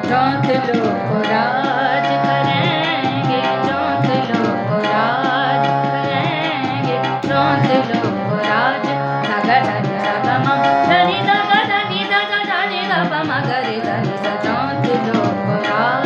चौथ लोग राज करेंगे, चौथ लोग राज करेंगे, चौथ लोग राज। ध ग ध नि ध ग म ध नि ध ग ध नि ध ग ध नि ध प म ग रे ध नि सा। चौथ लोग राज